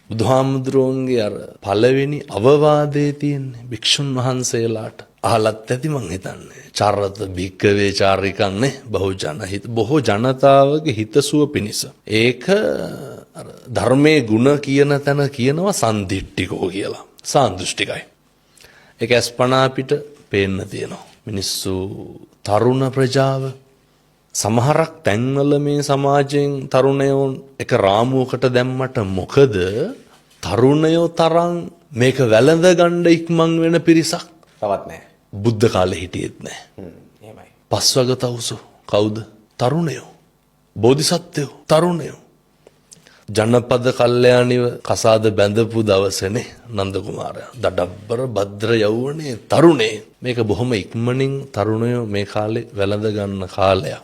බුදුහාමුදුරුවන්ගේ අර පළවෙනි අවවාදයේ තියෙන්නේ භික්ෂුන් වහන්සේලාට අහලත් ඇති මං හිතන්නේ. චරත භික්කවේ චාරිකන්නේ බොහෝ ජනතාවගේ හිතසුව පිණිස. ඒක ධර්මයේ ගුණ කියන තැන කියනවා සන්දිට්ඨිකෝ කියලා. සාන්දෘෂ්ටිකයි. ඒක අස්පනා පිට පේන්න තියෙනවා. මිනිස්සු තරුණ ප්‍රජාව සමහරක් තැන්වල මේ සමාජයෙන් තරුණයෝ එක රාමුවකට දැම්මට මොකද තරුණයෝ තරම් මේක වැළඳ ගන්න ඉක්මන් වෙන පිරිසක් තවත් නැහැ. බුද්ධ කාලේ හිටියෙත් නැහැ. එහෙමයි. පස්වග තවුසු කවුද? තරුණයෝ. බෝධිසත්වයෝ තරුණයෝ. ජනපද කල්යාණිව කසාද බැඳපු දවසේනේ නන්ද කුමාරයා. දඩබ්බර භද්‍ර යවුණේ තරුණේ. මේක බොහොම ඉක්මනින් තරුණයෝ මේ කාලේ වැළඳ ගන්න කාලයක්.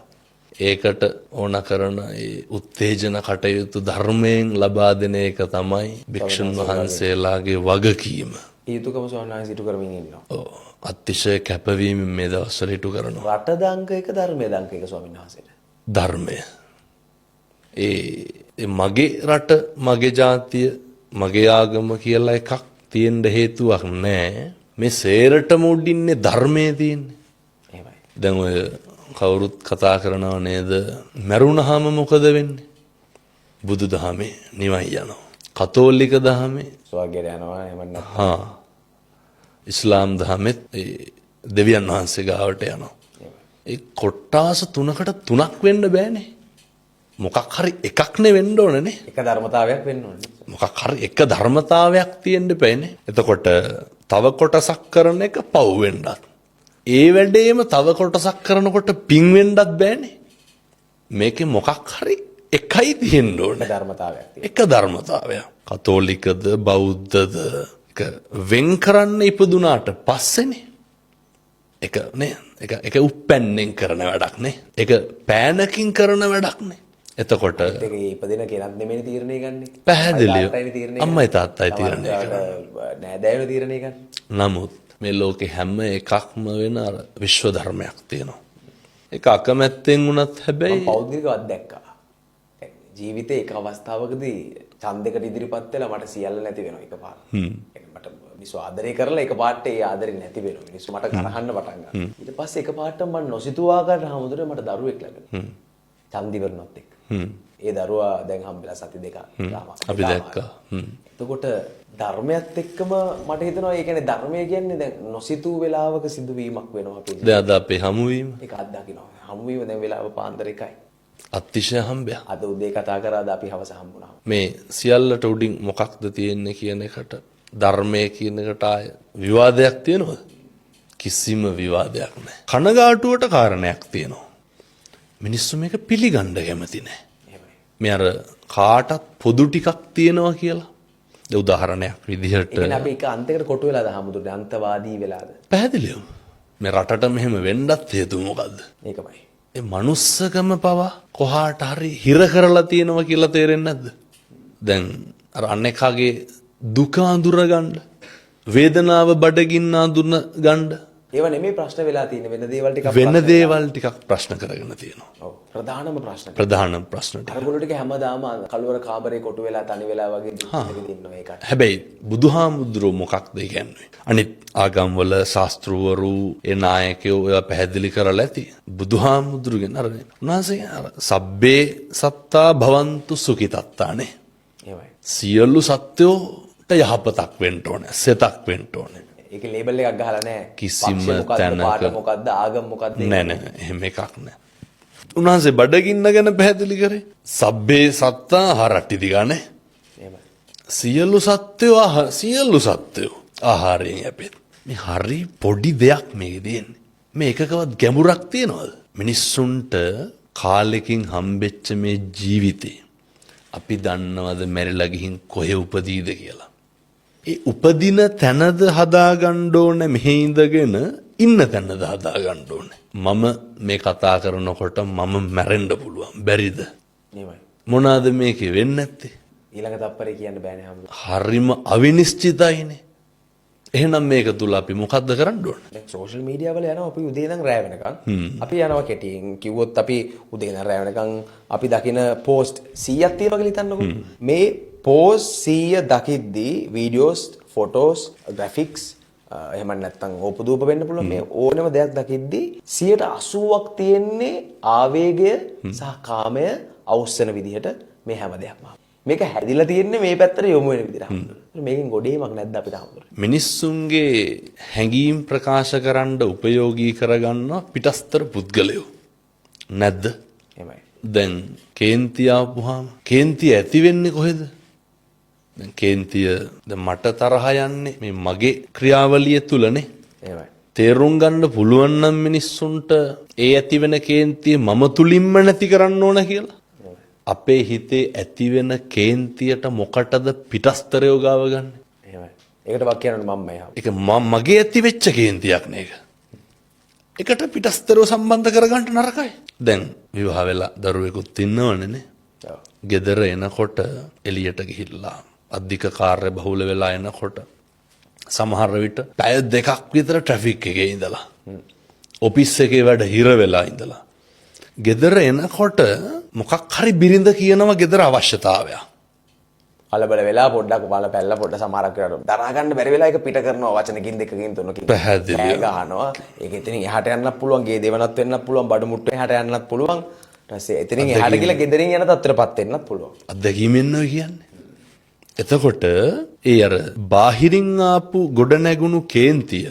ඒකට ඕන කරන ඒ උත්තේජන කටයුතු ධර්මයෙන් ලබා දෙන එක තමයි භික්ෂුන් වහන්සේලාගේ වගකීම. ඊතුකම සෝනායි සිටු කරමින් ඉන්නවා. ඔව්. අතිශය කැපවීම මේ දවස්වල ඉටු කරනවා. රට දංක එක ධර්මයේ දංක එක ස්වාමීන් වහන්සේට. ධර්මය. ඒ මගේ රට, මගේ ජාතිය, මගේ ආගම කියලා එකක් තියෙන්න හේතුවක් නැහැ. මේ සේරටම උඩින්නේ ධර්මයේ තියෙන්නේ. එහෙමයි. දැන් ඔය කවුරුත් කතා කරනවා නේද? මරුණාම මොකද වෙන්නේ? බුදුදහමේ නිවන් යනවා. කතෝලික දහමේ ස්වර්ගයට යනවා එහෙම නැත්නම් ඉස්ලාම් දහමෙත් දෙවියන් වහන්සේ ගාවට යනවා. ඒ කොට්ටාස තුනක් වෙන්න බෑනේ. මොකක් හරි එකක් නේ වෙන්න ඕනනේ. එක ධර්මතාවයක් වෙන්න ඕනේ. මොකක් හරි එක ධර්මතාවයක් තියෙන්න බෑනේ. එතකොට තව කොටසක් කරන එක පව් වෙන්නත්. ඒ වැඩේම තව කොටසක් කරනකොට පිං වෙන්නත් බෑනේ. මේකේ මොකක් හරි එකයි තියෙන්න ඕනේ. ධර්මතාවයක් තියෙනවා. එක ධර්මතාවයක්. කතෝලිකද බෞද්ධද එක වෙන් කරන්න ඉපදුනාට පස්සේනේ. එක නේ එක උප්පැන්නෙන් කරන වැඩක් නේ. එක පෑනකින් කරන වැඩක් නේ. එතකොට ඒක ඉපදින කෙනත් නෙමෙයි තීරණය ගන්නෙ. පැහැදිලිව අම්මයි තාත්තයි තීරණය කරන්නේ. නෑදෑයෝ තීරණය ගන්න. නමුත් මේ ලෝකේ හැම එකක්ම වෙන අර විශ්ව ධර්මයක් තියෙනවා. ඒක අකමැත්තෙන් වුණත් හැබැයි මම පෞද්ගලිකව අත්දැක්කා. ජීවිතේ එක අවස්ථාවකදී ඡන්දයකට ඉදිරිපත් වෙලා මට සියල්ල නැති වෙනවා එකපාර. මට මිනිස්සු ආදරය කරලා එකපාරට ඒ ආදරේ නැති වෙනවා. මිනිස්සු මට කරහන්න පටන් ගන්නවා. ඊට පස්සේ එකපාරට මම නොසිතූ ආකාරයට හැමෝටම මට දරුවෙක් ලැබෙනවා. ඡන්ද ඉවරනොත් එක්ක. ඒ දරුවා දැන් හම්බෙලා සති දෙකක් අපි දැක්කා. එතකොට ධර්මයත් එක්කම මට හිතෙනවා ඒ කියන්නේ ධර්මය කියන්නේ දැන් නොසිතූ වෙලාවක සිදුවීමක් වෙනවා අපේ. දැන් අද අපේ හමුවීම ඒක අත්දකින්නවා. හමුවීම දැන් වෙලාව පාන්දර 1යි. අතිශය හම්බයක්. අද උදේ කතා කරාද අපි හවස හම්බුණා. මේ සියල්ලට උඩින් මොකක්ද තියෙන්නේ කියන එකට ධර්මයේ කියන එකට ආය විවාදයක් තියෙනවද? කිසිම විවාදයක් නැහැ. කනගාටුවට කාරණයක් තියෙනවා. මිනිස්සු මේක පිළිගන්න කැමති නැහැ. මේ අර කාටත් පොදු ටිකක් තියෙනවා කියලා. ඒ උදාහරණයක් විදිහට ඒ කියන්නේ අපි එක අන්තයකට කොටු වෙලාද හමුදුනේ අන්තවාදී වෙලාද? පැහැදිලිවම මේ රටට මෙහෙම වෙන්නත් හේතුව මොකද්ද? ඒකමයි. ඒ මනුස්සකම පවා කොහාට හරි හිර කරලා තියෙනවා කියලා තේරෙන්නේ නැද්ද? දැන් අර අනේකාගේ දුක අඳුර ගන්න, වේදනාව බඩගින්න අඳුන ගන්න. ඒව නෙමෙයි ප්‍රශ්න වෙලා තියෙන්නේ වෙන දේවල් ටිකක් ප්‍රශ්න කරගෙන තියෙනවා. ඔව් ප්‍රධානම ප්‍රශ්න ටික. අරගොල්ලෝ ටික හැමදාම කළුවර කාමරේ කොටු වෙලා තනි වෙලා වගේ දුක් ඉන්නවා ඒකට. හැබැයි බුදුහාමුදුරුවෝ මොකක්ද කියන්නේ? අනිත් ආගම්වල ශාස්ත්‍රවරු ඒ නායකයෝ ඒවා පැහැදිලි කරලා ඇති. බුදුහාමුදුරුවෝගෙන අර උන්වහන්සේ අර සබ්බේ සත්තා භවන්තු සුඛිතත්තානේ. එහෙමයි. සියලු සත්වෝට යහපතක් වෙන්න ඕනේ, සෙතක් වෙන්න ඕනේ. ඒකේ ලේබල් එකක් ගහලා නැහැ. කිසිම තැනක පාට මොකද්ද ආගම මොකද්ද නෑ එහෙම එකක් නෑ. උන්වහන්සේ බඩගින්න ගැන පැහැදිලි කරේ සබ්බේ සත්තා හරට්ටි දිගානේ. එහෙමයි. සියලු සත්වෝ ආහාරයෙන් යැපෙත්. මේ හරි පොඩි දෙයක් මේකේ තියෙන්නේ. මේ එකකවත් ගැඹුරක් තියනවද? මිනිස්සුන්ට කාලෙකින් හම්බෙච්ච මේ ජීවිතේ අපි දන්නවද මැරිලා ගිහින් කොහෙ උපදීද කියලා? ඒ උපදින තැනද හදාගන්න ඕනේ මෙහි ඉඳගෙන ඉන්න තැනද හදාගන්න ඕනේ. මම මේ කතා කරනකොට මම මැරෙන්න පුළුවන්. බැරිද? එහෙමයි. මොනවාද මේකේ වෙන්නේ නැත්තේ? ඊළඟ තප්පරේ කියන්න බෑනේ හම්බ. හරිම අවිනිශ්චිතයිනේ. එහෙනම් මේක තුල අපි මොකද්ද කරන්න ඕනේ? දැන් සෝෂල් මීඩියා වල යනවා අපි උදේ ඉඳන් රැ වෙනකන්. අපි යනවා කෙටියෙන් කිව්වොත් අපි උදේ ඉඳන් රැ වෙනකන් අපි දකින පෝස්ට් 100ක් තියෙනවා කියලා හිතන්නකෝ. මේ පෝස් 100 දකිද්දී වීඩියෝස් ෆොටෝස් ග්‍රැෆික්ස් එහෙම නැත්නම් ඕපදූප වෙන්න පුළුවන් මේ ඕනම දෙයක් දකිද්දී 80%ක් තියෙන්නේ ආවේගය සහ කාමය අවුස්සන විදිහට මේ හැම දෙයක්ම. මේක හැදිලා තියෙන්නේ මේ පැත්තට යොමු වෙන විදිහට. මේකෙන් ගොඩේමක් නැද්ද අපිට හම්බුනේ? මිනිස්සුන්ගේ හැඟීම් ප්‍රකාශ කරන්න උපයෝගී කරගන්න පිටස්තර පුද්ගලයෝ නැද්ද? එහෙමයි. දැන් කේන්තිය ආපුවාම කේන්තිය ඇති වෙන්නේ කොහෙද? දැන් කේන්තිය දැන් මට තරහ යන්නේ මේ මගේ ක්‍රියාවලිය තුලනේ. එහෙමයි. තේරුම් ගන්න පුළුවන් නම් මිනිස්සුන්ට ඒ ඇති වෙන කේන්තිය මම තුලින්ම නැති කරන්න ඕන කියලා. අපේ හිතේ ඇති වෙන කේන්තියට මොකටද පිටස්තරයෝ ගාව ගන්න? එහෙමයි. ඒකට වක් කියනවනේ මම එහා. ඒක මගේ ඇති වෙච්ච කේන්තියක් නේක. එකට පිටස්තරව සම්බන්ධ කරගන්න නරකයි. දැන් විවාහ වෙලා දරුවෙකුත් ඉන්නවනේ නේ. ඔව්. ගෙදර එනකොට එළියට ගිහිල්ලා අධික කාර්ය බහුල වෙලා එනකොට සමහර විට පැය දෙකක් විතර ට්‍රැෆික් එකේ ඉඳලා ඔෆිස් එකේ වැඩ හිර වෙලා ඉඳලා ගෙදර එනකොට මොකක් හරි බිරිඳ කියනවා ගෙදර අවශ්‍යතාවයක්. කලබල වෙලා පොඩ්ඩක් බල පැල්ල පොඩ්ඩ සමහරක් වෙලාවට දරා ගන්න බැරි වෙලා ඒක පිට කරනවා වචනකින් දෙකකින් තුනකින්. පැහැදිලිව. කෑ ගහනවා. ඒක එතනින් එහාට යන්නත් පුළුවන්, ගේ දෙවනත් වෙන්නත් පුළුවන්, බඩු මුට්ටු එහාට යන්නත් පුළුවන්. ඊට පස්සේ එතනින් එහාට ගිහලා ගෙදරින් යන තත්ත්වයටපත් වෙන්නත් පුළුවන්. අත්දැකීමෙන් ඔය කියන්නේ. එතකොට ඒ අර බාහිරින් ආපු ගොඩ නැගුණු කේන්තිය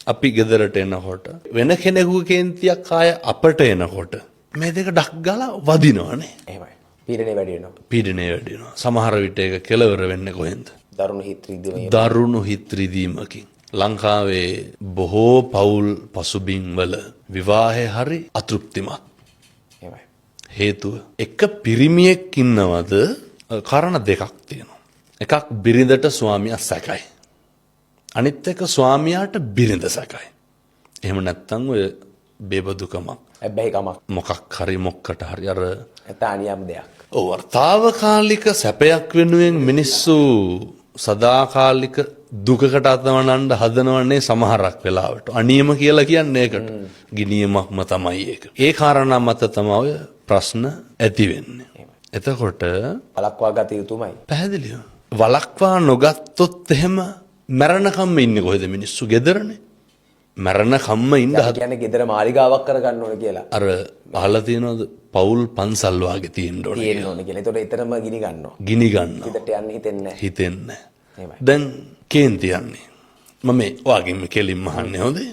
අපි ගෙදරට එනකොට වෙන කෙනෙකුගේ කේන්තියක් ආය අපට එනකොට මේ දෙක ඩක් ගාලා වදිනවනේ. එහෙමයි. පීඩනේ වැඩි වෙනවා. පීඩනය වැඩි වෙනවා. සමහර විට ඒක කෙලවර වෙන්නේ කොහෙන්ද? දරුණු හිත රිදීම. දරුණු හිත් රිදීමකින්. ලංකාවේ බොහෝ පවුල් පසුබිම් වල විවාහය හරි අතෘප්තිමත්. එහෙමයි. හේතුව එක පිරිමියෙක් ඉන්නවද කාරණා දෙකක් තියෙනවා. එකක් බිරිඳට ස්වාමියා සැකයි. අනිත් එක ස්වාමියාට බිරිඳ සැකයි. එහෙම නැත්නම් ඔය බේබදුකමක් හැබැයි කමක්. මොකක් හරි මොක්කට හරි අර ඇතානියම් දෙයක්. ඔව් තාවකාලික සැපයක් වෙනුවෙන් මිනිස්සු සදාකාලික දුකකට අතවනන්න හදනවන්නේ සමහරක් වෙලාවට. අනියම කියලා කියන්නේ ඒකට. ගිනියමක්ම තමයි ඒක. ඒ කාරණා මත තමයි ඔය ප්‍රශ්න ඇති වෙන්නේ. එතකොට වලක්වා ගත යුතුමයි. පැහැදිලිව. වලක්වා නොගත්තොත් එහෙම මරණකම්ම ඉන්නේ කොහෙද මිනිස්සු? ගෙදරනේ. මරණකම්ම ඉන්න කියන්නේ ගෙදර මාලිගාවක් කරගන්න ඕන කියලා. අර අහලා තියෙනවද පවුල් පන්සල් වාගේ තියෙන්න ඕනේ. තියෙන්න ඕන කියලා. ඒතකොට එතරම් ගිනි ගන්නවා. ගිනි ගන්නවා. හිතට යන්න හිතෙන්නේ නැහැ. හිතෙන්නේ. එහෙමයි. දැන් කේන්ති යන්නේ. මම වාගෙම කෙලින්ම අහන්නේ හොඳේ.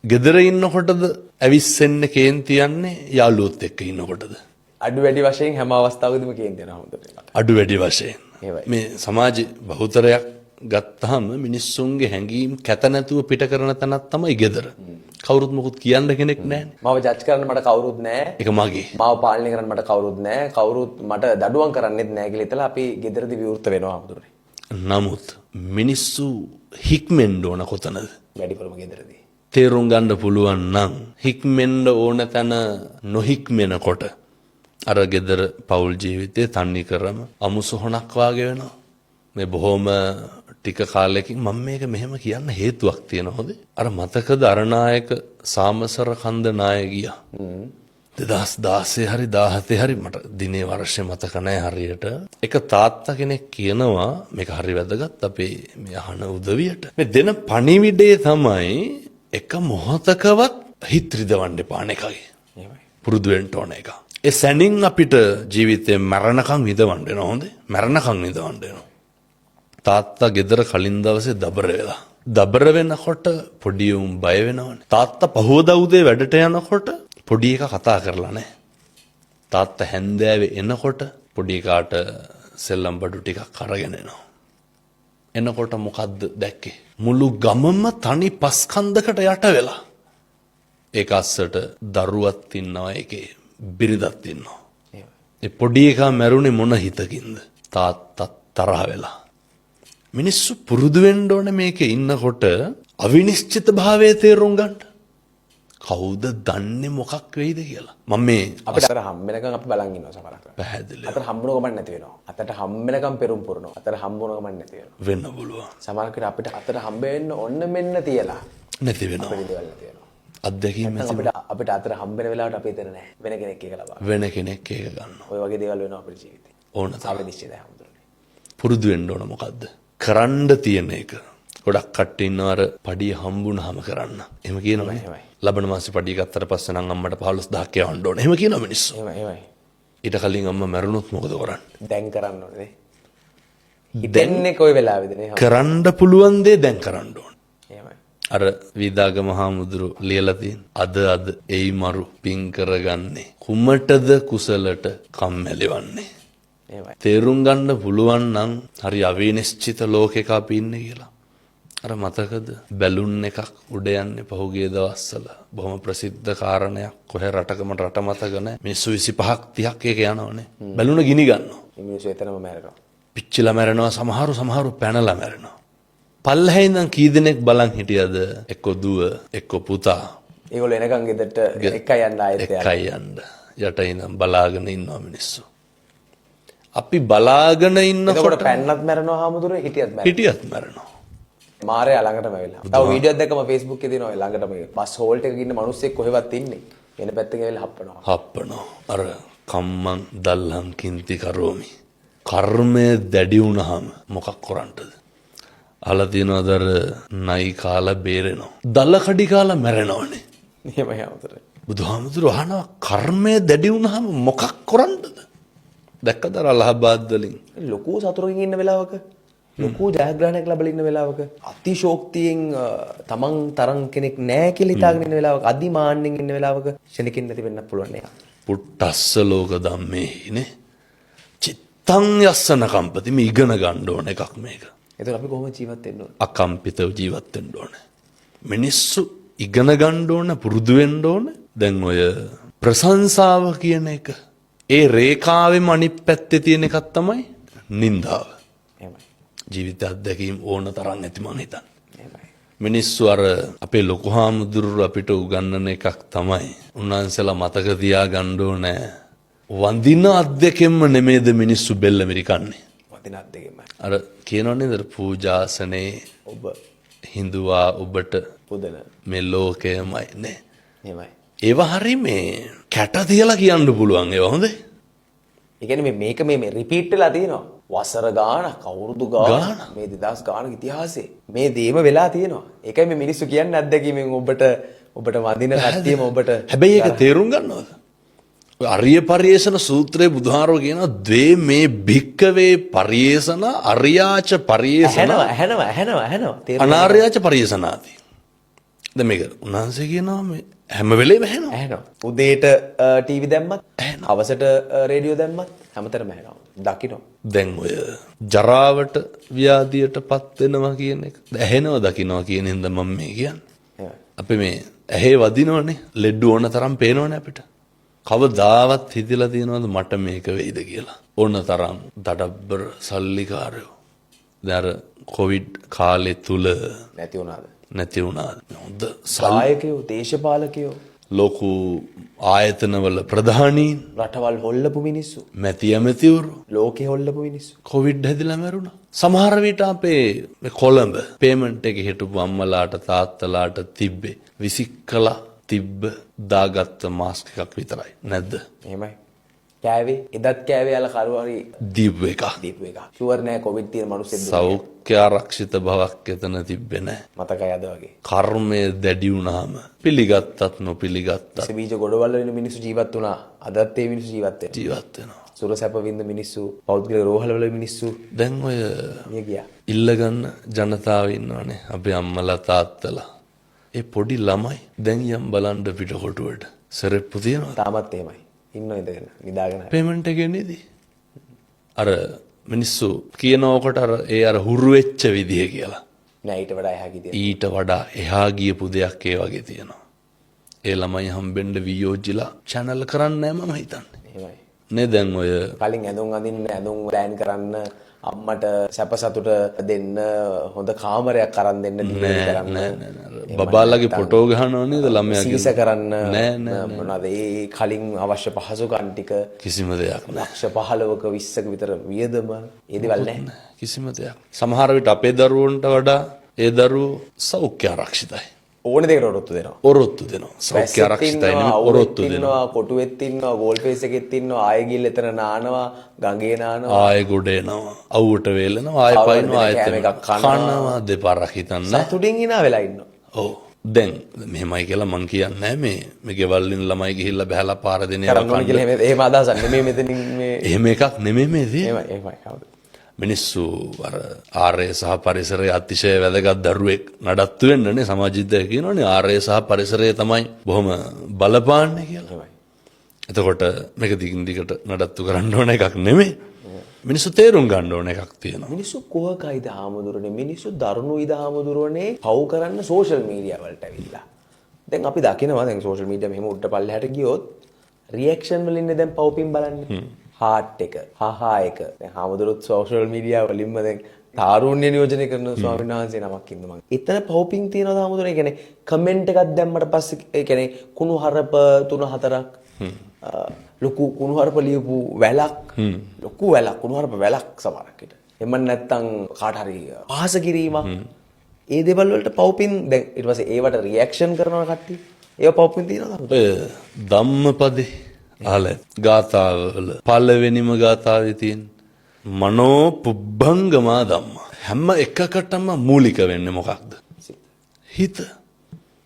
ගෙදර ඉන්නකොටද ඇවිස්සෙන්නේ කේන්ති යන්නේ යාළුවොත් එක්ක ඉන්නකොටද? අඩු වැඩි වශයෙන් හැම අවස්ථාවකදීම කේන්ති යනවා හොඳට. අඩු වැඩි වශයෙන්. එහෙමයි. මේ සමාජ බහුතරයක් ගත්තාම මිනිස්සුන්ගේ හැඟීම් කැත නැතුව පිට කරන තැනක් තමයි ගෙදර. කවුරුත් මොකුත් කියන්න කෙනෙක් නැහැ. මාව ජජ් කරන්න මට කවුරුත් නැහැ. ඒක මගේ. මාව පාලනය කරන්න මට කවුරුත් නැහැ. කවුරුත් මට දඩුවම් කරන්නෙත් නැහැ කියලා හිතලා අපි ගෙදරදී විවෘත වෙනවා හමුදුනේ. නමුත් මිනිස්සු හික්මෙන්න ඕන කොතනද? වැඩිපුරම ගෙදරදී. තේරුම් ගන්න පුළුවන් නම් හික්මෙන්න ඕන තැන නොහික්මෙනකොට අර ගෙදර පෞල් ජීවිතේ තන්නේ කරම අමුසොහනක් වාගේ වෙනවා. මේ බොහොම ටික කාලෙකින් මම මේක මෙහෙම කියන්න හේතුවක් තියෙනවා හොඳේ. අර මතකද අරනායක සාමසර කන්ද නාය ගියා. 2016 හරි 17 හරි මට දිනේ වර්ෂය මතක නැහැ හරියට. එක තාත්තා කෙනෙක් කියනවා මේක හරි වැදගත් අපේ මේ අහන උදවියට. මේ දෙන පණිවිඩය තමයි එක මොහතකවත් හිත රිදවන්න එපා එකයි. එහෙමයි. පුරුදු වෙන්න ඕන එක. ඒ සැනින් අපිට ජීවිතේ මරණකම් විඳවන්න වෙනවා හොඳේ. මරණකම් විඳවන්න වෙනවා. තාත්තා ගෙදර කලින් දවසේ දබර වෙලා. දබර වෙනකොට පොඩි උන් බය වෙනවනේ. තාත්තා පහවදා උදේ වැඩට යනකොට පොඩි එකා කතා කරලා නැහැ. තාත්තා හැන්දෑවේ එනකොට පොඩි එකාට සෙල්ලම් බඩු ටිකක් අරගෙන එනවා. එනකොට මොකද්ද දැක්කේ? මුළු ගමම තනි පස්කන්දකට යට වෙලා. ඒක අස්සට දරුවක් ඉන්නවා ඒකේ බිරිඳක් ඉන්නවා. ඒ පොඩි එකා මැරුණේ මොන හිතකින්ද? තාත්තා තරහ වෙලා. මිනිස්සු පුරුදු වෙන්න ඕනේ මේකේ ඉන්නකොට අවිනිශ්චිත භාවයේ තේරුම් ගන්න. කවුද දන්නේ මොකක් වෙයිද කියලා. මම මේ අපිට අතර හම්බෙනකම් අපි බලන් ඉන්නවා සමහරක්. පැහැදිලි අතර හම්බුන ගමන් නැති වෙනවා. අතට හම්බෙනකම් පෙරම් පුරනවා. අතර හම්බුන ගමන් නැති වෙනවා. වෙන්න පුළුවන්. සමහරකට අපිට අතට හම්බ වෙන්න ඔන්න මෙන්න තියලා නැති වෙනවා. අපිට දේවල් නැති වෙනවා. අත්දැකීම් අපිට අතර හම්බෙන වෙලාවට අපි එතන නැහැ. වෙන කෙනෙක් එක ලබා. වෙන කෙනෙක් ඒක ගන්නවා. ඔය වගේ දේවල් වෙනවා අපේ ජීවිතේ. ඕන තරම්. අවිනිශ්චිතයි හම්බුනේ. පුරුදු වෙන්න ඕන මොකද්ද? කරන්න තියෙන එක. ගොඩක් කට්ටිය ඉන්නවා අර පඩිය හම්බුනහම කරන්න. එහෙම කියනවනේ. එහෙමයි. ලබන මාසේ පඩිය ගත්තට පස්සේ නම් අම්මට 15000ක් යවන්න ඕන. එහෙම කියනවා මිනිස්සු. එහෙමයි. ඊට කලින් අම්මා මැරුණොත් මොකද කරන්නේ? දැන් කරන්න ඕනේ. හිතෙන්නේ කොයි වෙලාවෙද නේ? කරන්න පුළුවන් දේ දැන් කරන්න ඕන. එහෙමයි. අර විදාගම හාමුදුරු ලියලා තියෙන අද එයි මරු පින් කරගන්නේ කුමටද කුසලට කම්මැලිවන්නේ. එහෙමයි. තේරුම් ගන්න පුළුවන් නම් හරි අවිනිශ්චිත ලෝකයක අපි ඉන්නේ කියලා. අර මතකද බැලුන් එකක් උඩ යන්නේ පහුගිය දවස්වල බොහොම ප්‍රසිද්ධ කාරණයක් කොහේ රටකම රට මතක නැහැ මිනිස්සු 25ක් 30ක් එක යනවනේ බැලුන ගිනි ගන්නවා මිනිස්සු එතනම මැරෙනවා පිච්චිලා මැරෙනවා සමහරු පැනලා මැරෙනවා පල්ලෙහා ඉඳන් කී දෙනෙක් බලන් හිටියද එක්ක දුව එක්ක පුතා ඒගොල්ලෝ එනකන් ගෙදරට එකයි යන්න ආයෙත් එකයි යන්න යට ඉඳන් බලාගෙන ඉන්නවා මිනිස්සු අපි බලාගෙන ඉන්නකොට එතකොට පැන්නත් මැරෙනවා හාමුදුරුවෝ හිටියත් මැරෙනවා මාරයා ළඟටම ඇවිල්ලා. තව වීඩියෝක් දැක්කම Facebook එකේ තියෙනවා ළඟටම බස් හෝල්ට් එකක ඉන්න මිනිස්සෙක් කොහෙවත් ඉන්නේ. වෙන පැත්තකින් ඇවිල්ලා හප්පනවා. හප්පනවා. අර කම්මං දල්හං කින්ති කරෝමි. කර්මය දැඩි වුණාම මොකක් කරන්නද? අහලා තියනවාද අර නයි කාලා බේරෙනවා. දල කඩි කාලා මැරෙනවනේ. එහෙමයි හාමුදුරුවෝ. බුදුහාමුදුරුවෝ අහනවා කර්මය දැඩි වුණාම මොකක් කරන්නද? දැක්කද අර අලහබාද් වලින් ලොකු සතුරකින් ඉන්න වෙලාවක ලොකු ජයග්‍රහණයක් ලැබලා ඉන්න වෙලාවක අතිශෝක්තියෙන් තමන් තරම් කෙනෙක් නැහැ කියලා හිතාගෙන ඉන්න වෙලාවක අදිමාන්නෙන් ඉන්න වෙලාවක ශනිකින් නැති වෙන්නත් පුළුවන් නේ. පුට්ටස්ස ලෝක ධම්මේහිනේ. චිත්තං යස්සන කම්පති මේ ඉගෙන ගන්න ඕන එකක් මේක. එතකොට අපි කොහොමද ජීවත් වෙන්න ඕන? අකම්පිතව ජීවත් වෙන්න ඕන. මිනිස්සු ඉගෙන ගන්න ඕන පුරුදු වෙන්න ඕන. දැන් ඔය ප්‍රශංසාව කියන එක ඒ රේඛාවෙම අනිත් පැත්තේ තියෙන එකක් තමයි නින්දාව. එහෙමයි. ජීවිත අත්දැකීම් ඕන තරම් ඇති මං හිතන්නේ. එහෙමයි. මිනිස්සු අර අපේ ලොකු හාමුදුරුවෝ අපිට උගන්වන එකක් තමයි. උන්වහන්සේලා මතක තියාගන්න ඕනේ. වඳින අත්දැකීම්ම නෙමෙයිද මිනිස්සු බෙල්ල මිරිකන්නේ. වදින අත්දැකීම. අර කියනවනේ දර පූජාසනේ ඔබ හින්දුවා ඔබට පුදන මේ ලෝකයමයි නේ. එහෙමයි. ඒවා හරි මේ කැට තියලා කියන්න පුළුවන් ඒවා හොඳේ. ඒ කියන්නේ මේක මේ රිපීට් වෙලා තියෙනවා. වසර ගාණක් අවුරුදු ගාණක් මේ 2000 ගාණක ඉතිහාසයේ මේ දේම වෙලා තියෙනවා. ඒකයි මේ මිනිස්සු කියන්නේ අත්දැකීමෙන් ඔබට වදින කට්ටියම ඔබට හැබැයි ඒක තේරුම් ගන්නවද? ඔය අරිය පරිේෂණ සූත්‍රයේ බුදුහාරෝ කියනවා ද්වේ මේ භික්කවේ පරිේෂණ අරියාච පරිේෂණ ඇහෙනවා අනාර්යාච පරිේෂණාති. දැන් මේක උන්වහන්සේ කියනවා මේ හැම වෙලේම ඇහෙනවා. උදේට ටීවී දැම්මත් හවසට රේඩියෝ දැම්මත් හැමතැනම ඇහෙනවා. දකින්න. දැන් ඔය ජරාවට ව්‍යාධියටපත් වෙනවා කියන එක ඇහෙනවා දකින්නවා කියන හින්දා මම මේ කියන්නේ. අපි මේ ඇහි වදිනවනේ ලෙඩ ඕන තරම් පේනවනේ අපිට. කවදාවත් හිතලා තියනවද මට මේක වෙයිද කියලා. ඕන තරම් දඩබ්බර සල්ලිකාරයෝ. දැන් කොවිඩ් කාලේ තුල නැති වුණාද? හොඳ සහායකයෝ, දේශපාලකයෝ, ලොකු ආයතනවල ප්‍රධානීන්, රටවල් හොල්ලපු මිනිස්සු, මැති ඇමතිවරු, ලෝකෙ හොල්ලපු මිනිස්සු කොවිඩ් හැදිලා මැරුණා. සමහර විට අපේ කොළඹ පේමන්ට් එකේ හිටපු අම්මලාට තාත්තලාට තිබ්බේ විසිකලා තිබ්බ දාගත්ත මාස්ක් එකක් විතරයි නැද්ද? එහෙමයි. කෑවේ එදත් කෑවේ යාල කරුවරි දීපු එක. ෂුවර් නෑ කොවිඩ් තියෙන මිනිස්සුත් සෞඛ්‍ය ආරක්ෂිත බවක් එතන තිබ්බේ නෑ. මතකයි අද වගේ. කර්මය දැඩි වුණාම පිළිගත්තත් නොපිළිගත්තත් බීජ ගොඩවල ඉන්න මිනිස්සු ජීවත් වුණා. අදත් ඒ මිනිස්සු ජීවත් වෙනවා. සුර සැප විඳ මිනිස්සු, පෞද්ගලික රෝහලවල මිනිස්සු දැන් ඔය මිය ගියා. ඉල්ලගන්න ජනතාව ඉන්නවනේ. අපේ අම්මලා තාත්තලා. ඒ පොඩි ළමයි දැන් යම් බලන්න පිටකොටුවට සරෙප්පු තියනවා. තාමත් එහෙමයි. ඉන්න ඉඳගෙන නිදාගෙන පේමන්ට් එකේ නේද? අර මිනිස්සු කියනකොට අර හුරු වෙච්ච විදිය කියලා. නෑ ඊට වඩා එහා ගිය. ඊට වඩා එහා ගියපු දෙයක් ඒ වගේ තියෙනවා. ඒ ළමයි හම්බෙන්න වියෝජිලා channel කරන්නේ නැහැ මම හිතන්නේ. එහෙමයි. නේ දැන් ඔය කලින් ඇඳුම් අඳින්න ඇඳුම් ප්ලෑන් කරන්න අම්මට සැප සතුට දෙන්න හොඳ කාමරයක් අරන් දෙන්න දීලා කරන්න බබාලගේ ෆොටෝ ගහනවා නේද ළමයාගේ සීස කරන්න නෑ මොනවාද ඒ කලින් අවශ්‍ය පහසුකම් ටික කිසිම දෙයක් නෑ. ලක්ෂ 15ක 20ක විතර වියදම ඒ දේවල් නෑ කිසිම දෙයක්. සමහර විට අපේ දරුවන්ට වඩා ඒ දරුවෝ සෞඛ්‍ය ආරක්ෂිතයි. ඕන දෙකට ඔරොත්තු දෙනවා. ඔරොත්තු දෙනවා. සෞඛ්‍ය ආරක්ෂිතයි නෙමෙයි ඔරොත්තු දෙනවා. කොටුවෙත් ඉන්නවා, ගෝල් ෆේස් එකෙත් ඉන්නවා, ආයෙ ගිහින් එතන නානවා, ගඟේ නානවා. ආයෙ ගොඩ එනවා. අවුවට වේලනවා, ආයෙ පයින්නවා, ආයෙත් කනවා දෙපාරක් හිතන්න. සතුටින් hina වෙලා ඉන්නවා. ඔව්. දැන් මෙහෙමයි කියලා මං කියන්නේ මේ ගෙවල් වලින් ළමයි ගිහිල්ලා බහැලා පාර දෙන ඒවා කරන්න ඕන කියලා එහෙම අදහසක් නෙමෙයි මෙතනින් මේ එහෙම එකක් නෙමෙයි මේ තියෙන්නේ. එහෙමයි හවුද. මිනිස්සු අර ආර්ය සහ පරිසරයේ අතිශය වැදගත් දරුවෙක් නඩත්තු වෙන්නනේ සමාජිද්දය කියනවනේ ආර්ය සහ පරිසරය තමයි බොහොම බලපාන්නේ කියලා. එතකොට මේක දිගින් දිගට නඩත්තු කරන්න ඕන එකක් නෙමෙයි. මිනිස්සු තේරුම් ගන්න ඕන එකක් තියෙනවා. මිනිස්සු කොහකයිද හාමුදුරනේ මිනිස්සු දරුණුයිද හාමුදුරනේ පව් කරන්න සෝෂල් මීඩියා වලට ඇවිල්ලා. දැන් අපි දකිනවා දැන් සෝෂල් මීඩියා මෙහෙම උඩට පල්ලෙහාට ගියොත් රියැක්ෂන් වලින් දැන් පව්පින් බලන්නේ. හාට් එක, හහා එක. දැන් හාමුදුරුවෝ සෝෂල් මීඩියා වලින්ම දැන් තාරුණ්‍ය නියෝජනය කරන ස්වාමීන් වහන්සේ නමක් ඉන්න මං. එතන පව්පින් තියනවාද හාමුදුරනේ? කියන්නේ කමෙන්ට් එකක් දැම්මට පස්සේ ඒ කියන්නේ කුණු හරප 3-4ක් ලොකු කුණුහරුප ලියපු වැලක් ලොකු වැලක් කුණුහරුප වැලක් සමහරක් විට. එමන් නැත්තම් කාට හරි පහස කිරීමක්. ඒ දේවල් වලට පව්පින් දැන් ඊට පස්සේ ඒවට රියැක්ෂන් කරනවා කට්ටිය. ඒව පව්පින් තියනවද? ඔය ධම්මපදේ අහලා ගාථාවල පළවෙනිම ගාථාවේ තියෙන මනෝ පුබ්බංගමා ධම්ම. හැම එකකටම මූලික වෙන්නේ මොකක්ද? හිත.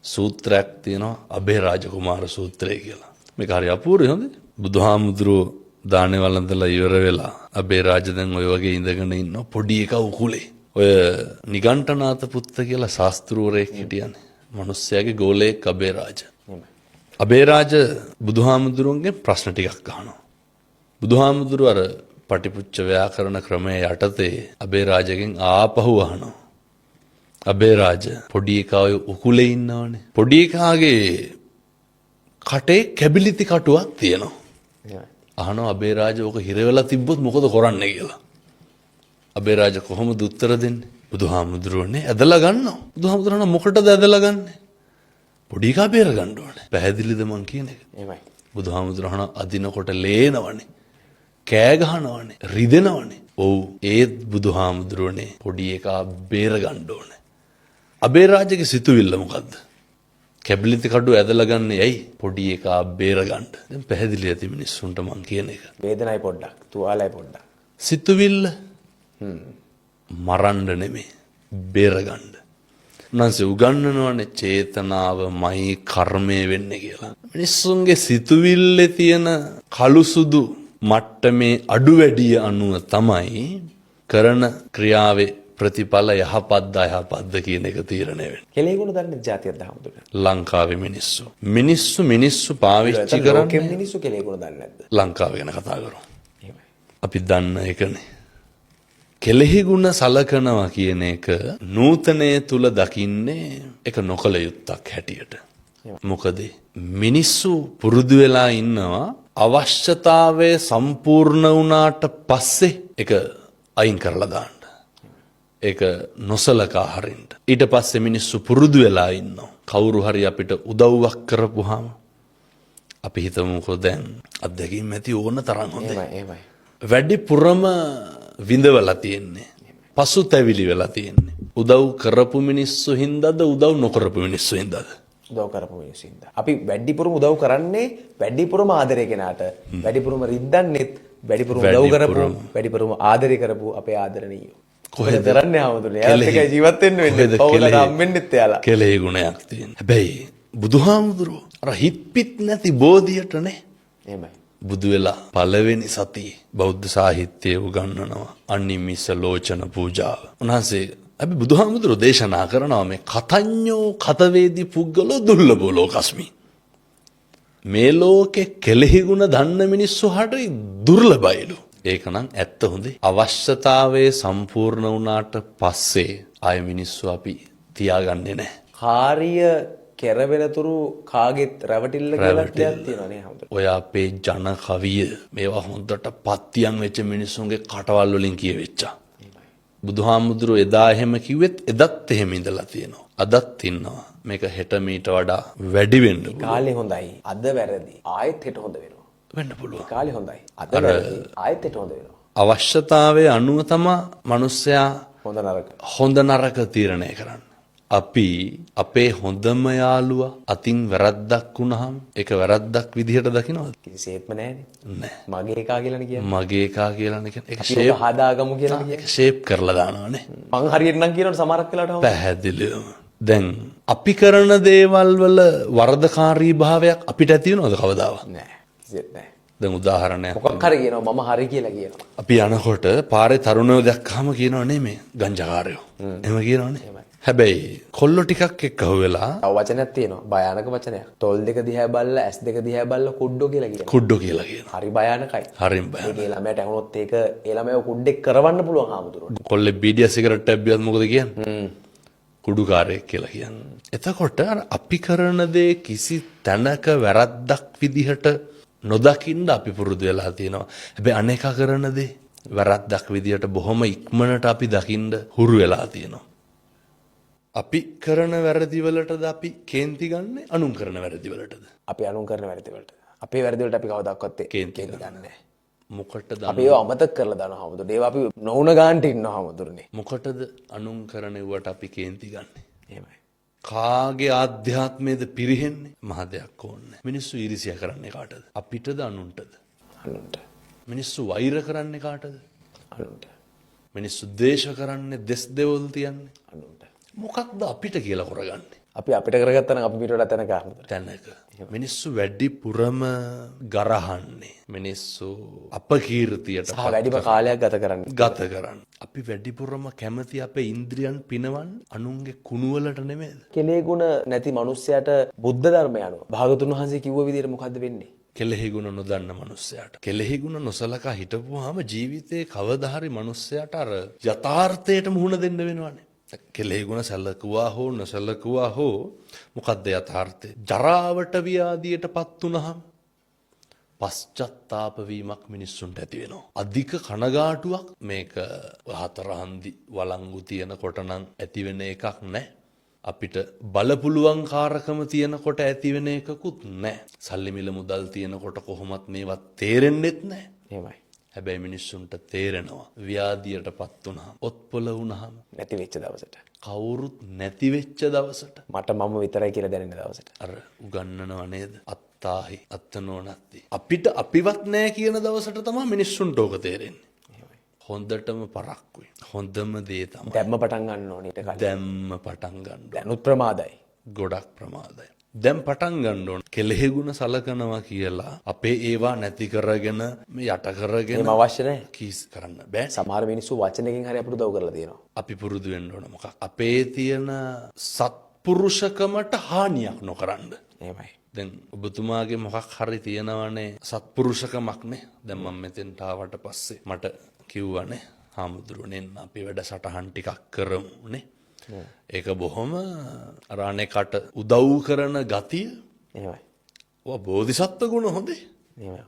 සූත්‍රයක් තියෙනවා අබේරාජ කුමාර සූත්‍රය කියලා. මේක හරි අපූර්වයි හොඳේ. බුදුහාමුදුරුවෝ දානේ වළඳලා ඉවර වෙලා අබේරාජ දැන් ඔය වගේ ඉඳගෙන ඉන්න පොඩි එකා උකුලේ. ඔය නිගණ්ඨනාත පුත්ත කියලා ශාස්ත්‍රූවරයෙක් හිටියනේ. මිනිස්සයාගේ ගෝලයෙක් අබේරාජ. අබේරාජ බුදුහාමුදුරුවන්ගෙන් ප්‍රශ්න ටිකක් අහනවා. බුදුහාමුදුරුවෝ අර පටිපුච්ච ව්‍යාකරණ ක්‍රමයේ යටතේ අබේරාජගෙන් ආපහු අහනවා. අබේරාජ පොඩි එකා ඔය උකුලේ ඉන්නවනේ. පොඩි එකාගේ කටේ කැබිලිති කටුවක් තියෙනවා. අහනවා අබේරාජ ඕක හිර වෙලා තිබ්බොත් මොකද කරන්නේ කියලා. අබේරාජ කොහොමද උත්තර දෙන්නේ? බුදුහාමුදුරුවනේ ඇදලා ගන්නවා. බුදුහාමුදුරුවෝ මොකටද ඇදලා ගන්නෙ? පොඩි එකා බේර ගන්න ඕනේ. පැහැදිලිද මං කියන එක? එහෙමයි. බුදුහාමුදුරුවෝ අදිනකොට ලේනවනේ. කෑ ගහනවනේ. රිදෙනවනේ. ඔව් ඒත් බුදුහාමුදුරුවනේ පොඩි එකා බේර ගන්න ඕනේ. අබේරාජගේ සිතුවිල්ල මොකද්ද? කැබිලිති කඩු ඇදලා ගන්න ඇයි? පොඩි එකා බේර ගන්න. දැන් පැහැදිලි ඇති මිනිස්සුන්ට මං කියන එක. වේදනයි පොඩ්ඩක්, තුවාලයි පොඩ්ඩක්. සිතුවිල්ල මරන්න නෙමෙයි බේර ගන්න. උන්වහන්සේ උගන්වනවනේ චේතනාවමයි කර්මය වෙන්නේ කියලා. මිනිස්සුන්ගේ සිතුවිල්ලේ තියෙන කළු සුදු මට්ටමේ අඩු වැඩිය අනුව තමයි කරන ක්‍රියාවේ ප්‍රතිඵල යහපත්ද අයහපත්ද කියන එක තීරණය වෙන්නේ. කෙලෙහි ගුණ දන්නේ જાතියක් දහමුදුනේ. ලංකාවේ මිනිස්සු පාවිච්චි කරන්නේ මිනිස්සු කෙලෙහි ගුණ දන්නේ නැද්ද? ලංකාව ගැන කතා කරමු. එහෙමයි. අපි දන්න එකනේ. කෙලෙහි ගුණ සලකනවා කියන එක නූතනයේ තුල දකින්නේ එක නොකල යුත්තක් හැටියට. මොකද මිනිස්සු පුරුදු වෙලා ඉන්නවා අවශ්‍යතාවය සම්පූර්ණ වුණාට පස්සේ ඒක අයින් කරලා දාන්න. ඒක නොසලකා හරින්න. ඊට පස්සේ මිනිස්සු පුරුදු වෙලා ඉන්නවා. කවුරු හරි අපිට උදව්වක් කරපුවාම අපි හිතමුකෝ දැන් අත්දැකීම් ඇති ඕන තරම් හොඳයි. එහෙමයි. වැඩිපුරම විඳවලා තියෙන්නේ. පසුතැවිලි වෙලා තියෙන්නේ. උදව් කරපු මිනිස්සු හින්දාද උදව් නොකරපු මිනිස්සු හින්දාද? උදව් කරපු මිනිස්සු හින්දා. අපි වැඩිපුරම උදව් කරන්නේ වැඩිපුරම ආදරය කෙනාට. වැඩිපුරම රිද්දන්නෙත් වැඩිපුරම උදව් කරපු වැඩිපුරම ආදරය කරපු අපේ ආදරණීයෝ. කොහෙද කරන්නේ ආවදුනේ? එයාත් එකයි ජීවත් වෙන්න වෙන්නේ. පවුලට හම්බෙන්නෙත් එයාලා. කෙලෙහි ගුණයක් තියෙන. හැබැයි බුදුහාමුදුරුවෝ අර හිත්පිට නැති බෝධියටනේ. එහෙමයි. බුදු වෙලා පළවෙනි සතියේ බෞද්ධ සාහිත්‍යයේ උගන්වනවා අනිමිස ලෝචන පූජාව. උන්වහන්සේ අපි බුදුහාමුදුරුවෝ දේශනා කරනවා මේ කතඤ්ඤෝ කතවේදී පුද්ගලෝ දුර්ලභෝ ලෝකස්මි. මේ ලෝකේ කෙලෙහි ගුණ දන්න මිනිස්සු හරි දුර්ලභයිලු. ඒක නම් ඇත්ත හොඳේ. අවශ්‍යතාවයේ සම්පූර්ණ වුණාට පස්සේ ආය මිනිස්සු අපි තියාගන්නේ නැහැ. කාර්ය කෙරවෙනතුරු කාගෙත් රැවටිල්ල කියලා දෙයක් තියෙනවා නේ හම්බ. ඔය අපේ ජන කවිය මේවා හොඳට පත්තියන් වෙච්ච මිනිස්සුන්ගේ කටවල් වලින් කියවෙච්චා. බුදුහාමුදුරුවෝ එදා එහෙම කිව්වෙත් එදත් එහෙම ඉඳලා තියෙනවා. අදත් ඉන්නවා. මේක හෙට මීට වඩා වැඩි වෙන්න පුළුවන්. කාලේ හොඳයි. අද වැරදි. ආයෙත් හෙට හොඳ වෙනවා. වෙන්න පුළුවන්. කාලේ හොඳයි. අද වැරදි. ආයෙත් හෙට හොඳ වෙනවා. අවශ්‍යතාවයේ අනුව තමයි මිනිස්සයා හොඳ නරක හොඳ නරක තීරණය කරන්නේ. අපි අපේ හොඳම යාළුවා අතින් වැරද්දක් වුණාම ඒක වැරද්දක් විදිහට දකිනවද? කිසිසේත්ම නැහැනේ. නැහැ. මගේ එකා කියලානේ කියන්නේ. මගේ එකා කියලා කියන්නේ ඒක අපි ඒක හදාගමු කියලා කියන්නේ. ඒක ෂේප් කරලා දානවානේ. මං හරියට නම් කියනවනේ සමහරක් වෙලාවට පැහැදිලිවම. දැන් අපි කරන දේවල් වල වරදකාරී භාවයක් අපිට ඇති වෙනවද කවදාවත්? නෑ. කිසිසේත් නෑ. දැන් උදාහරණයක් මොකක් හරි කියනවා මම හරි කියලා කියනවා. අපි යනකොට පාරේ තරුණයෝ දැක්කම කියනව නෙමෙයි ගංජාකාරයෝ. එහෙම කියනවනේ. හැබැයි කොල්ලෝ ටිකක් එක්ක අහුවෙලා තව වචනයක් තියෙනවා. භයානක වචනයක්. තොල් දෙක දිහා බලලා ඇස් දෙක දිහා බලලා කුඩ්ඩෝ කියලා කියනවා. කුඩ්ඩෝ කියලා කියනවා. හරි භයානකයි. හරිම බෑ. ඒ ළමයට ඇහුනොත් ඒක ඒ ළමයව කුඩ්ඩෙක් කරවන්න පුළුවන් ආමුදුරට. කොල්ලේ බීඩිය සිගරට් එකක් බියත් මොකද කියන්නේ? කුඩුකාරයෙක් කියලා කියන්නේ. එතකොට අර අපි කරන දේ කිසි තැනක වැරද්දක් විදිහට නොදකින්න අපි පුරුදු වෙලා තියෙනවා. හැබැයි අනේකා කරන දේ වැරද්දක් විදිහට බොහොම ඉක්මනට අපි දකින්න හුරු වෙලා තියෙනවා. අපි කරන වැරදි වලටද අපි කේන්ති ගන්නෙ අනුන් කරන වැරදි වලටද? අපි අනුන් කරන වැරදි වලට. අපේ වැරදි වලට අපි කවදාවත් කේන්ති ගන්නේ නැහැ. මොකටද අපි ඒව අමතක කරලා දානවා හැමෝටම. ඒව අපි නොඋන ගන්නට ඉන්නවා හැමෝටම. මොකටද අනුන් කරන වට අපි කේන්ති ගන්නෙ? එහෙමයි. කාගේ ආධ්‍යාත්මයේද පිරිහෙන්නේ? මහ දෙයක් ඕනේ. මිනිස්සු ඊර්ෂ්‍යා කරන්නේ කාටද? අපිටද අනුන්ටද? අනුන්ට. මිනිස්සු වෛර කරන්නේ කාටද? අනුන්ට. මිනිස්සු ද්වේෂ කරන්නේ දෙස් දෙවොල් තියන්නේ අනුන්ට. මොකක්ද අපිට කියලා කරගන්නේ? අපි අපිට කරගත්තා නම් අපි පිට වඩා තැනක ආමුදුර. තැනක මිනිස්සු වැඩිපුරම ගරහන්නේ මිනිස්සු අපකීර්තියට සහ වැඩිම කාලයක් ගත කරන්නේ. ගත කරන්න. අපි වැඩිපුරම කැමති අපේ ඉන්ද්‍රියන් පිනවන්න අනුන්ගේ කුණුවලට නෙමෙයිද? කෙලෙහි ගුණ නැති මනුස්සයාට බුද්ධ ධර්මය අනුව භාගතුන් වහන්සේ කිව්ව විදිහට මොකද්ද වෙන්නේ? කෙලෙහි ගුණ නොදන්න මනුස්සයාට. කෙලෙහි ගුණ නොසලකා හිටපුවාම ජීවිතේ කවදා හරි මනුස්සයාට අර යථාර්ථයට මුහුණ දෙන්න වෙනවනේ. කෙලෙහි ගුණ සැලකුවා හෝ නොසැලකුවා හෝ මොකද්ද යථාර්ථය? ජරාවට ව්‍යාධියටපත් වුනහම පශ්චත්තාප වීමක් මිනිස්සුන්ට ඇති වෙනවා. අධික කනගාටුවක් මේක හතරහන්දි වළංගු තියනකොට නම් ඇති වෙන එකක් නැහැ. අපිට බලපුලුවන් කාරකම තියනකොට ඇති වෙන එකකුත් නැහැ. සල්ලි මිල මුදල් තියනකොට කොහොමත් මේවත් තේරෙන්නෙත් නැහැ. එහෙමයි. හැබැයි මිනිස්සුන්ට තේරෙනවා ව්‍යාධියටපත් වුනහම ඔත්පොළ වුනහම නැති වෙච්ච දවසට. කවුරුත් නැති වෙච්ච දවසට මට මම විතරයි කියලා දැනෙන දවසට. අර උගන්නනවා නේද? අත්තාහි අත්තනෝනත්ති. අපිට අපිවත් නැහැ කියන දවසට තමයි මිනිස්සුන්ට ඕක තේරෙන්නේ. හොඳටම පරක්කුයි. හොඳම දේ තමයි දැම්ම පටන් ගන්න ඕනේ ඊට කලින්. දැම්ම පටන් ගන්න. දැනුත් ප්‍රමාදයි. ගොඩක් ප්‍රමාදයි. දැන් පටන් ගන්න ඕන. කෙලෙහි ගුණ සලකනවා කියලා අපේ ඒවා නැති කරගෙන මේ යට කරගෙන එහෙම අවශ්‍ය නැහැ. කීස් කරන්න බෑ. සමහර මිනිස්සු වචනකින් හරි අපිට උදව් කරලා තියෙනවා. අපි පුරුදු වෙන්න ඕන මොකක්? අපේ තියෙන සත්පුරුෂකමට හානියක් නොකරන්න. එහෙමයි. දැන් ඔබතුමාගේ මොකක් හරි තියෙනවනේ සත්පුරුෂකමක් නේ. දැන් මම මෙතෙන්ට ආවට පස්සේ මට කිව්වනේ හාමුදුරුවනේ අපි වැඩසටහන් ටිකක් කරමු නේ. ඒක බොහොම අර අනේකට උදව් කරන ගතිය. එහෙමයි. ඔය බෝධිසත්ව ගුණ හොඳේ. එහෙමයි.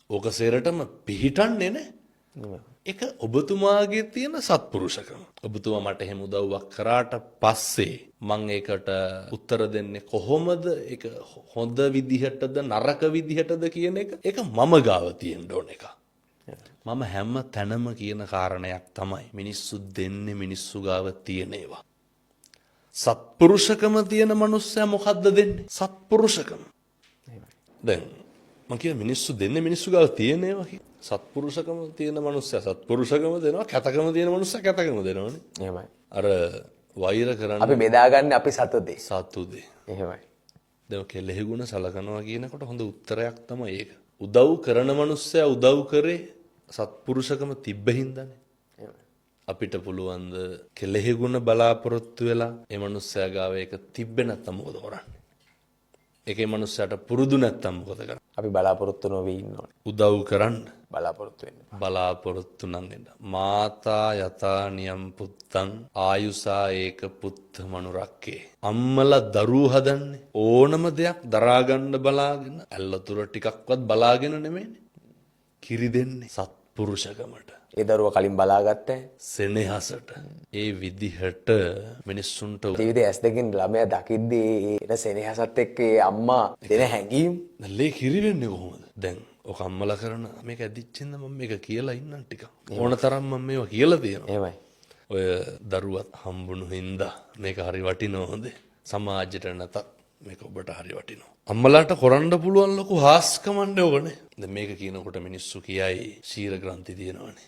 ඕක සේරටම පිහිටන්නේ නේ. එහෙමයි. ඒක ඔබතුමාගේ තියෙන සත්පුරුෂකම. ඔබතුමා මට එහෙම උදව්වක් කරාට පස්සේ මම ඒකට උත්තර දෙන්නේ කොහොමද? ඒක හොඳ විදිහටද නරක විදිහටද කියන එක ඒක මම ගාව තියෙන්න ඕන එක. මම හැම තැනම කියන කාරණයක් තමයි මිනිස්සු දෙන්නේ මිනිස්සු ගාව තියෙන ඒවා. සත්පුරුෂකම තියෙන මනුස්සයා මොකද්ද දෙන්නේ? සත්පුරුෂකම. දැන් මම කියන මිනිස්සු දෙන්නේ මිනිස්සු ගාව තියෙන ඒවා කියලා. සත්පුරුෂකම තියෙන මනුස්සයා සත්පුරුෂකම දෙනවා, කැතකම තියෙන මනුස්සයා කැතකම දෙනවනේ. එහෙමයි. අර වෛර කරන්න අපි බෙදාගන්නේ අපි සතුදේ. සතුදේ. එහෙමයි. දැන් කෙලෙහි ගුණ සලකනවා කියනකොට හොඳ උත්තරයක් තමයි ඒක. උදව් කරන මනුස්සයා උදව් කරේ සත්පුරුෂකම තිබ්බ හින්දානේ. අපිට පුළුවන් ද කෙලෙහි ගුණ බලාපොරොත්තු වෙලා ඒ මනුස්සයා ගාව ඒක තිබ්බේ නැත්තම් මොකද කරන්නේ? ඒකේ මනුස්සයාට පුරුදු නැත්තම් මොකද කරන්නේ? අපි බලාපොරොත්තු නොවි ඉන්න ඕනේ. උදව් කරන්න බලාපොරොත්තු වෙන්න. බලාපොරොත්තු නම් වෙන්න. මාතා යතා නියම් පුත්තං ආයුසා ඒක පුත්ත මනුරක්කේ. අම්මලා දරුවෝ හදන්නේ ඕනම දෙයක් දරා ගන්න බලාගෙන ඇල්ලතුර ටිකක්වත් බලාගෙන නෙමෙයිනේ. කිරි දෙන්නේ සත්පුරුෂකමට. ඒ දරුවා කලින් බලාගත්තා. සෙනෙහසට. ඒ විදිහට මිනිස්සුන්ට ජීවිතේ ඇස් දෙකින් ළමයා දකිද්දී එන සෙනෙහසත් එක්ක ඒ අම්මා දෙන හැඟීම් ලේ කිරි වෙන්නේ කොහොමද? දැන් ඔක අම්මලා කරන මේක ඇදිච්චින්ද මම මේක කියලා ඉන්නම් ටිකක්. ඕන තරම් මම මේවා කියලා තියෙනවා. එහෙමයි. ඔය දරුවත් හම්බුණු හින්දා මේක හරි වටිනවා හොඳේ. සමාජයට නැතත් මේක ඔබට හරි වටිනවා. අම්මලාට කරන්න පුළුවන් ලොකු හාස්කමන්නේ ඕකනේ. දැන් මේක කියනකොට මිනිස්සු කියයි ශීර ග්‍රන්ථි තියෙනවානේ.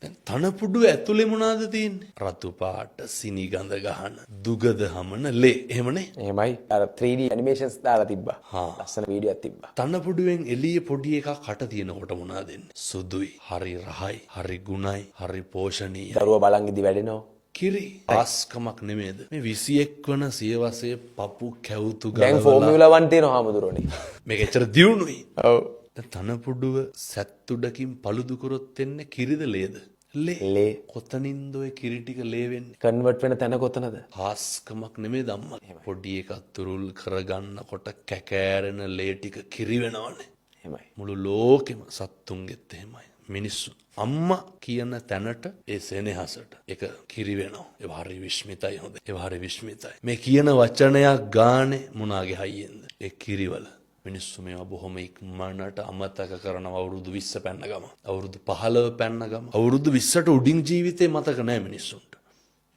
දැන් තනපුඩුව ඇතුලේ මොනවාද තියෙන්නේ? රතු පාට, සිනි ගඳ ගහන, දුගද හමන ලේ. එහෙමනේ. එහෙමයි. අර 3D animations දාලා තිබ්බා. ලස්සන වීඩියෝයක් තිබ්බා. තනපුඩුවෙන් එළියේ පොඩි එකක් කට තියෙනකොට මොනවද දෙන්නේ? සුදුයි, හරි රහයි, හරි ගුණයි, හරි පෝෂණීය. දරුවා බලන් ඉදි වැඩෙනවා. කිරි ආස්කමක් නෙමේද? මේ 21 වන සියවසේ පපු කැවුතු දැන් ගලවලා ෆෝමියුලා 1 තියෙනවා හාමුදුරනේ. මේක එච්චර දියුණුයි. ඔව්. දැන් තනපුඩුව සැත්තුඩකින් පළුදු කරොත් එන්නේ කිරිද ලේද? ලේ. කොතනින්ද ඔය කිරි ටික ලේ වෙන්නේ? කන්වර්ට් වෙන තැන කොතනද? හාස්කමක් නෙමේද අම්මා? පොඩි එකක් තුරුල් කරගන්නකොට කැකෑරෙන ලේ ටික කිරි වෙනවනේ. එහෙමයි. මුළු ලෝකෙම සත්තුන්ගෙත් එහෙමයි. මිනිස්සු අම්මා කියන තැනට ඒ සෙනෙහසට ඒක කිරි වෙනවා. ඒ හරි විශ්මිතයි හොඳ. ඒ හරි විශ්මිතයි. මේ කියන වචනයක් ගානේ මොනාගේ හයියෙන්ද? ඒ කිරිවල මිනිස්සු මේවා බොහොම ඉක්මනට අමතක කරනවා. අවුරුදු 20 පැන්න ගම. අවුරුදු 15 පැන්න ගම. අවුරුදු 20ට උඩින් ජීවිතේ මතක නැහැ මිනිස්සුන්ට.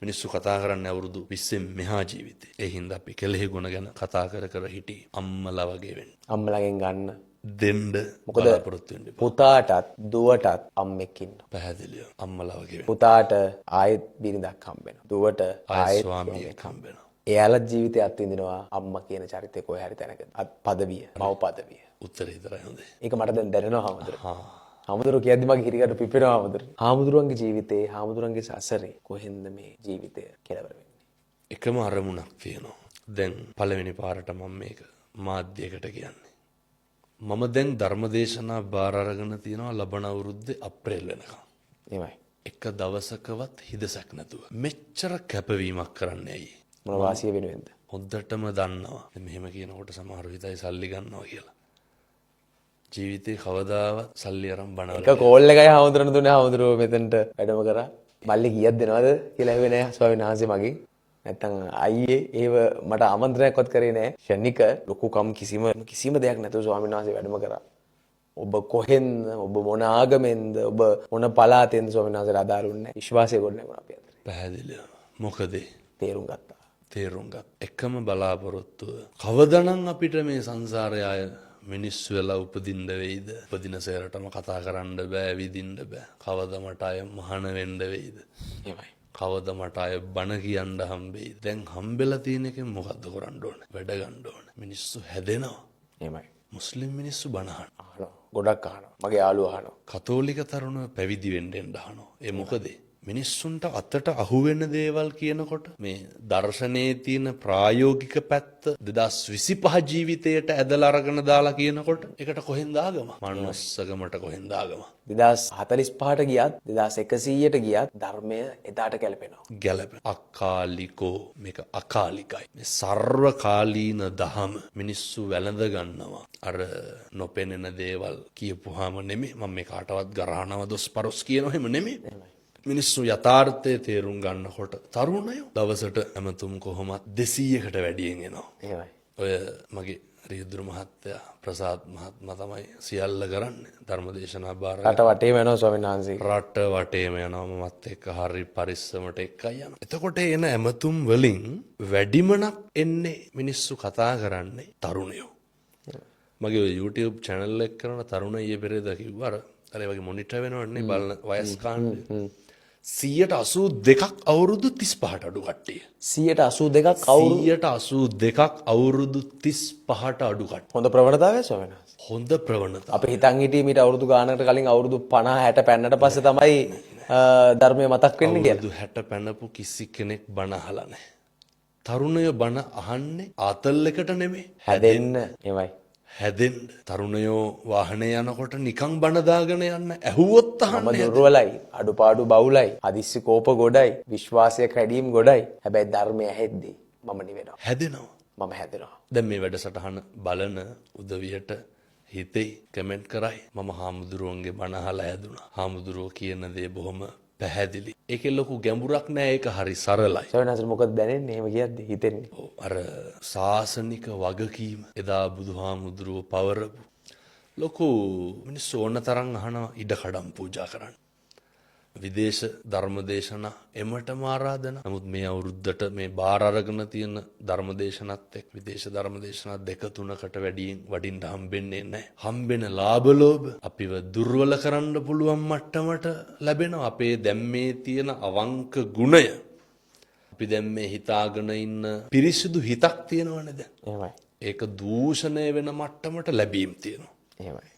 මිනිස්සු කතා කරන්නේ අවුරුදු 20න් මෙහා ජීවිතේ. ඒ හින්දා අපි කෙලෙහි ගුණ ගැන කතා කර හිටි අම්මලා වගේ වෙන්න. අම්මලාගෙන් ගන්න. දෙන්න මොකද බලාපොරොත්තු වෙන්න එපා. පුතාටත් දුවටත් අම්මෙක් ඉන්නවා. පැහැදිලිව අම්මලා වගේ වෙන්න. පුතාට ආයෙත් බිරිඳක් හම්බ වෙනවා. දුවට ආයෙ ආයෙත් ස්වාමියෙක් හම්බ වෙනවා. එයාලා ජීවිතය අත්විඳිනවා අම්මා කියන චරිතේ කොහේ හරි තැනක. පදවිය, මව් පදවිය. උත්තර විතරයි හොඳේ. ඒක මට දැන් දැනෙනවා හාමුදුරුවෝ. හාමුදුරුවෝ කියද්දි මගේ හිරිකට පිපෙනවා හාමුදුරුවෝ. හාමුදුරුවන්ගේ ජීවිතේ, හාමුදුරුවන්ගේ සසරේ කොහෙන්ද මේ ජීවිතය කෙලවර වෙන්නේ? එකම අරමුණක් තියෙනවා. දැන් පළවෙනි පාරට මම මේක මාධ්‍යයකට කියන්නේ. මම දැන් ධර්මදේශනා බාර අරගෙන තියෙනවා ලබන අවුරුද්දේ අප්‍රේල් වෙනකම්. එහෙමයි. එක දවසකවත් හිදසක් නැතුව. මෙච්චර කැපවීමක් කරන්නේ ඇයි? මොන වාසිය වෙනුවෙන්ද? හොද්දටම දන්නවා. මෙහෙම කියනකොට සමහරව හිතයි සල්ලි ගන්නවා කියලා. ජීවිතේ කවදාවත් සල්ලි අරන් බණවල එක කෝල් එකයි හාමුදුරන් දුන්නේ හාමුදුරුවෝ මෙතනට වැඩම කරා. මල්ලි කීයක් දෙනවද කියලා ඇහුවේ නෑ ස්වාමීන් වහන්සේ මගෙන්. නැත්තම් අයියේ ඒව මට ආමන්ත්‍රණයක්වත් කරේ නෑ. ශනික ලොකුකම් කිසිම දෙයක් නැතුව ස්වාමීන් වහන්සේ වැඩම කරා. ඔබ කොහෙන්ද? ඔබ මොන ආගමෙන්ද? ඔබ මොන පළාතෙන්ද ස්වාමීන් වහන්සේට අදාළුන්නේ? විශ්වාසය ගොඩනගුණා අපි අතරේ. පැහැදිලිව. මොකද තේරුම් ගත්තා. තේරුම් ගත් එකම බලාපොරොත්තුව කවදනම් අපිට මේ සංසාරය ආය මිනිස්සු වෙලා උපදින්න වෙයිද? උපදින සේරටම කතා කරන්න බෑ, විදින්න බෑ. කවද මට අය මහාන වෙන්න වෙයිද? එහෙමයි. කවද මට අය බණ කියන්න හම්බෙයිද? දැන් හම්බෙලා තියෙන එකෙන් මොකද්ද කරන්න ඕනේ? වැඩ ගන්න ඕනේ. මිනිස්සු හැදෙනවා. එහෙමයි. මුස්ලිම් මිනිස්සු බණ අහනවා. ගොඩක් අහනවා. මගේ යාළුවෝ අහනවා. කතෝලික තරුණව පැවිදි වෙන්න අහනවා. ඒ මොකද? මිනිස්සුන්ට අතට අහුවෙන දේවල් කියනකොට මේ දර්ශනයේ තියෙන ප්‍රායෝගික පැත්ත 2025 ජීවිතයට ඇදලා අරගෙන දාලා කියනකොට ඒකට කොහෙන්ද ආගම? මනුස්සකමට කොහෙන්ද ආගම? 2045ට ගියත් 2100ට ගියත් ධර්මය එදාට ගැලපෙනවා. ගැලපෙන අකාලිකෝ මේක අකාලිකයි. මේ සර්වකාලීන දහම මිනිස්සු වැළඳ ගන්නවා. අර නොපෙනෙන දේවල් කියපුවාම නෙමෙයි. මම මේ කාටවත් ගරහනව දොස් පරොස් කියනව එහෙම නෙමෙයි. මිනිස්සු යථාර්ථය තේරුම් ගන්නකොට තරුණයෝ දවසට ඇමතුම් කොහොමත් 200කට වැඩියෙන් එනවා. එහෙමයි. ඔය මගේ රියදුරු මහත්තයා ප්‍රසාද් මහත්මයා තමයි සියල්ල කරන්නේ. ධර්මදේශනා බාර රට වටේම යනවා ස්වාමීන් වහන්සේ. රට වටේම යනවා මමත් එක්ක හරි පරිස්සමට එක්කයි යනවා. එතකොට එන ඇමතුම් වලින් වැඩිමනක් එන්නේ මිනිස්සු කතා කරන්නේ තරුණයෝ. මගේ YouTube channel එක කරන තරුණ ඊයේ පෙරේද කිව්වා අර වගේ මොනිටර් වෙනවන්නේ බලන වයස් කාණ්ඩ 182ක් අවුරුදු 35ට අඩු කට්ටිය. 182ක් අවුරුදු 35ට අඩු කට්ටිය. හොඳ ප්‍රවණතාවය ස්වාමීන් වහන්සේ. හොඳ ප්‍රවණතාව. අපි හිතන් හිටියේ මීට අවුරුදු ගානකට කලින් අවුරුදු 50 60 පැන්නට පස්සේ තමයි ධර්මය මතක් වෙන්නේ කියලා. අවුරුදු 60 පැනපු කිසි කෙනෙක් බණ අහලා නැහැ. තරුණයෝ බණ අහන්නේ ආතල් එකට නෙමෙයි. හැදෙන්න. එමය. හැදෙන්න. තරුණයෝ වාහනේ යනකොට නිකන් බණ දාගෙන යන්න ඇහුවොත් මම අහන්නේ. දුර්වලයි, අඩුපාඩු බහුලයි, හදිස්සි කෝප ගොඩයි, විශ්වාසය කැඩීම් ගොඩයි. හැබැයි ධර්මය ඇහෙද්දී මම නිවෙනවා. හැදෙනවා. මම හැදෙනවා. දැන් මේ වැඩසටහන බලන උදවියට හිතේ කමෙන්ට් කරයි මම හාමුදුරුවන්ගේ බණ අහලා හැදුනා. හාමුදුරුවෝ කියන දේ බොහොම පැහැදිලි. ඒකේ ලොකු ගැඹුරක් නෑ. ඒක හරි සරලයි. ස්වාමීන් මොකද දැනෙන්නේ? එහෙම කියද්දි හිතෙන්නේ. ඔව්, අර සාසනික වගකීම එදා බුදුහාමුදුරුවෝ පවරපු ලොකු මිනිස්සු ඕන තරම් අහනවා ඉඩකඩම් පූජා කරන්න. විදේශ ධර්මදේශනා එමටම ආරාධනා. නමුත් මේ අවුරුද්දට මේ බාර අරගෙන තියෙන ධර්මදේශනත් එක්ක විදේශ ධර්මදේශනා 2-3කට වඩින්න හම්බෙන්නේ නැහැ. හම්බෙන ලාභ ලෝභ අපිව දුර්වල කරන්න පුළුවන් මට්ටමට ලැබෙනවා. අපේ දැන් මේ තියෙන අවංක ගුණය අපි දැන් මේ හිතාගෙන ඉන්න පිරිසිදු හිතක් තියෙනවනේ දැන්. එහෙමයි. ඒක දූෂණය වෙන මට්ටමට ලැබීම් තියෙනවා. එහෙමයි.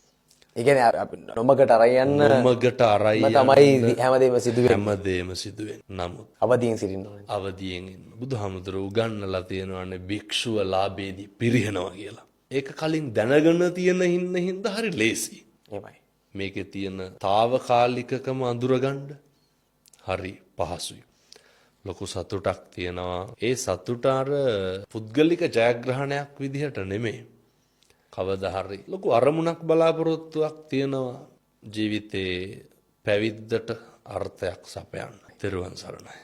ඒ කියන්නේ අපි නොමගට අරයන් නොමගට අරයි තමයි හැමදේම සිදු වෙන්නේ. හැමදේම සිදු වෙන්නේ. නමුත් අවදීන් සිටින්න ඕනේ. අවදියෙන් ඉන්න. බුදුහාමුදුරුවෝ උගන්වලා තියෙනවානේ භික්ෂුව ලාභේදී පිරිහෙනවා කියලා. ඒක කලින් දැනගෙන තියෙන හින්දා හරි ලේසි. එහෙමයි. මේකේ තියෙන తాවකාලිකකම අඳුරගන්න හරි පහසුයි. ලොකු සතුටක් තියෙනවා. ඒ සතුට අර පුද්ගලික ජයග්‍රහණයක් විදිහට නෙමෙයි. කවදා හරි ලොකු අරමුණක් බලාපොරොත්තුවක් තියෙනවා ජීවිතේ පැවිද්දට අර්ථයක් සපයන්න. තෙරුවන් සරණයි.